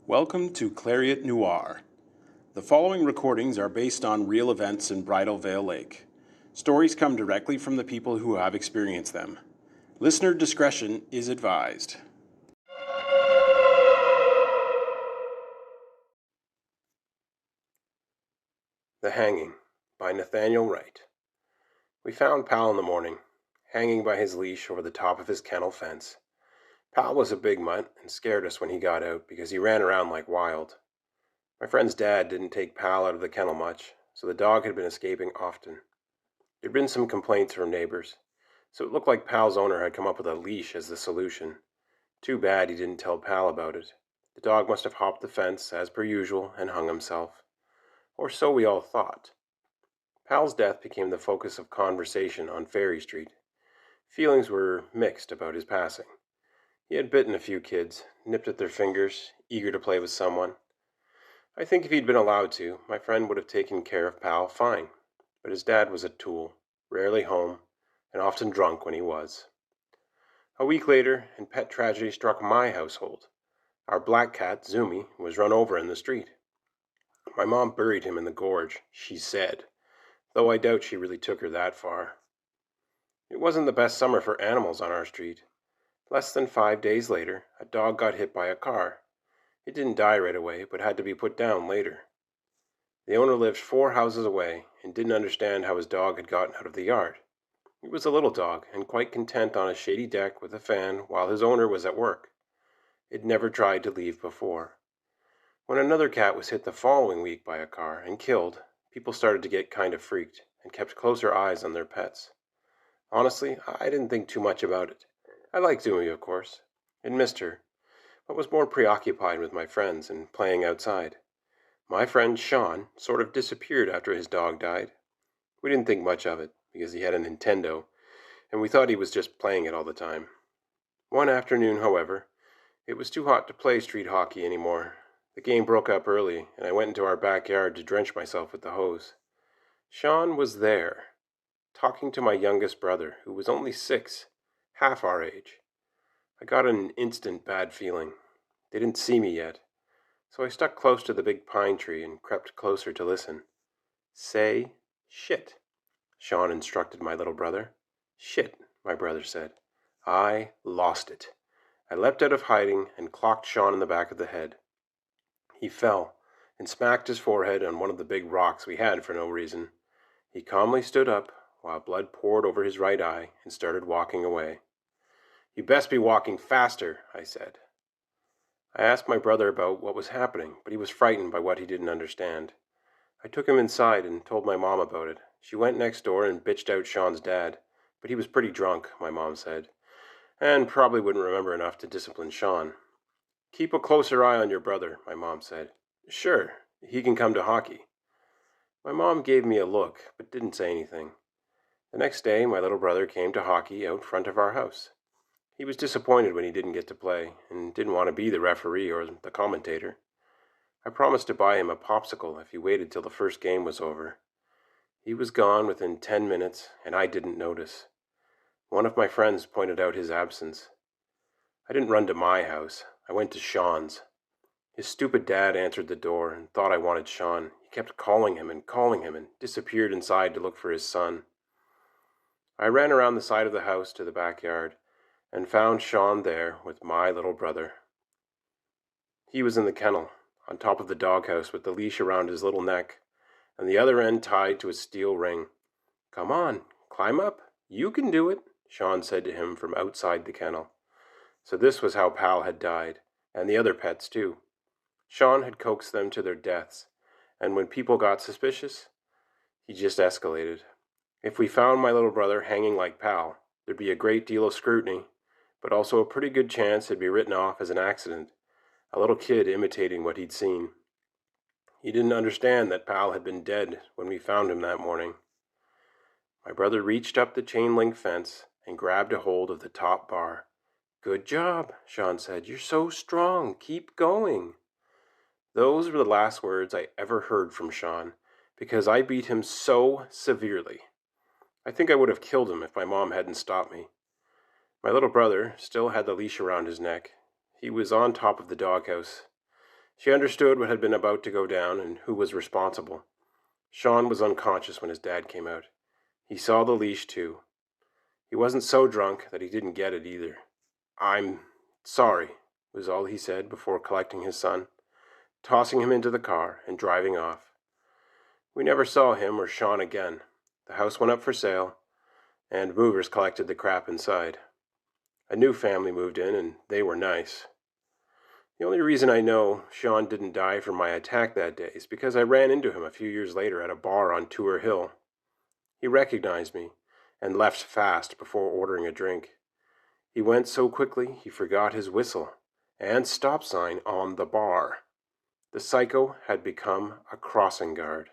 Welcome to Clariot Noir. The following recordings are based on real events in Bridal Veil Lake. Stories come directly from the people who have experienced them. Listener discretion is advised. The Hanging by Nathaniel Wright. We found Pal in the morning, hanging by his leash over the top of his kennel fence. Pal was a big mutt and scared us when he got out because he ran around like wild. My friend's dad didn't take Pal out of the kennel much, so the dog had been escaping often. There'd been some complaints from neighbors, so it looked like Pal's owner had come up with a leash as the solution. Too bad he didn't tell Pal about it. The dog must have hopped the fence, as per usual, and hung himself. Or so we all thought. Pal's death became the focus of conversation on Ferry Street. Feelings were mixed about his passing. He had bitten a few kids, nipped at their fingers, eager to play with someone. I think if he'd been allowed to, my friend would have taken care of Pal fine, but his dad was a tool, rarely home, and often drunk when he was. A week later, and pet tragedy struck my household. Our black cat, Zumi, was run over in the street. My mom buried him in the gorge, she said, though I doubt she really took her that far. It wasn't the best summer for animals on our street. Less than 5 days later, a dog got hit by a car. It didn't die right away, but had to be put down later. The owner lived 4 houses away and didn't understand how his dog had gotten out of the yard. He was a little dog and quite content on a shady deck with a fan while his owner was at work. It never tried to leave before. When another cat was hit the following week by a car and killed, people started to get kind of freaked and kept closer eyes on their pets. Honestly, I didn't think too much about it. I liked Zumi, of course, and missed her, but was more preoccupied with my friends and playing outside. My friend Sean sort of disappeared after his dog died. We didn't think much of it, because he had a Nintendo, and we thought he was just playing it all the time. One afternoon, however, it was too hot to play street hockey anymore. The game broke up early, and I went into our backyard to drench myself with the hose. Sean was there, talking to my youngest brother, who was only 6, half our age. I got an instant bad feeling. They didn't see me yet, so I stuck close to the big pine tree and crept closer to listen. "Say shit," Sean instructed my little brother. "Shit," my brother said. I lost it. I leapt out of hiding and clocked Sean in the back of the head. He fell and smacked his forehead on one of the big rocks we had for no reason. He calmly stood up, while blood poured over his right eye, and started walking away. "You best be walking faster," I said. I asked my brother about what was happening, but he was frightened by what he didn't understand. I took him inside and told my mom about it. She went next door and bitched out Sean's dad, but he was pretty drunk, my mom said, and probably wouldn't remember enough to discipline Sean. "Keep a closer eye on your brother," my mom said. "Sure, he can come to hockey." My mom gave me a look, but didn't say anything. The next day, my little brother came to hockey out front of our house. He was disappointed when he didn't get to play, and didn't want to be the referee or the commentator. I promised to buy him a popsicle if he waited till the first game was over. He was gone within 10 minutes, and I didn't notice. One of my friends pointed out his absence. I didn't run to my house. I went to Sean's. His stupid dad answered the door and thought I wanted Sean. He kept calling him and disappeared inside to look for his son. I ran around the side of the house to the backyard and found Sean there with my little brother. He was in the kennel, on top of the doghouse with the leash around his little neck, and the other end tied to a steel ring. "Come on, climb up. You can do it," Sean said to him from outside the kennel. So this was how Pal had died, and the other pets too. Sean had coaxed them to their deaths, and when people got suspicious, he just escalated. If we found my little brother hanging like Pal, there'd be a great deal of scrutiny, but also a pretty good chance it'd be written off as an accident, a little kid imitating what he'd seen. He didn't understand that Pal had been dead when we found him that morning. My brother reached up the chain-link fence and grabbed a hold of the top bar. "Good job," Sean said. "You're so strong. Keep going." Those were the last words I ever heard from Sean, because I beat him so severely. I think I would have killed him if my mom hadn't stopped me. My little brother still had the leash around his neck. He was on top of the doghouse. She understood what had been about to go down and who was responsible. Sean was unconscious when his dad came out. He saw the leash too. He wasn't so drunk that he didn't get it either. "I'm sorry," was all he said before collecting his son, tossing him into the car and driving off. We never saw him or Sean again. The house went up for sale, and movers collected the crap inside. A new family moved in, and they were nice. The only reason I know Sean didn't die from my attack that day is because I ran into him a few years later at a bar on Tour Hill. He recognized me and left fast before ordering a drink. He went so quickly he forgot his whistle and stop sign on the bar. The psycho had become a crossing guard.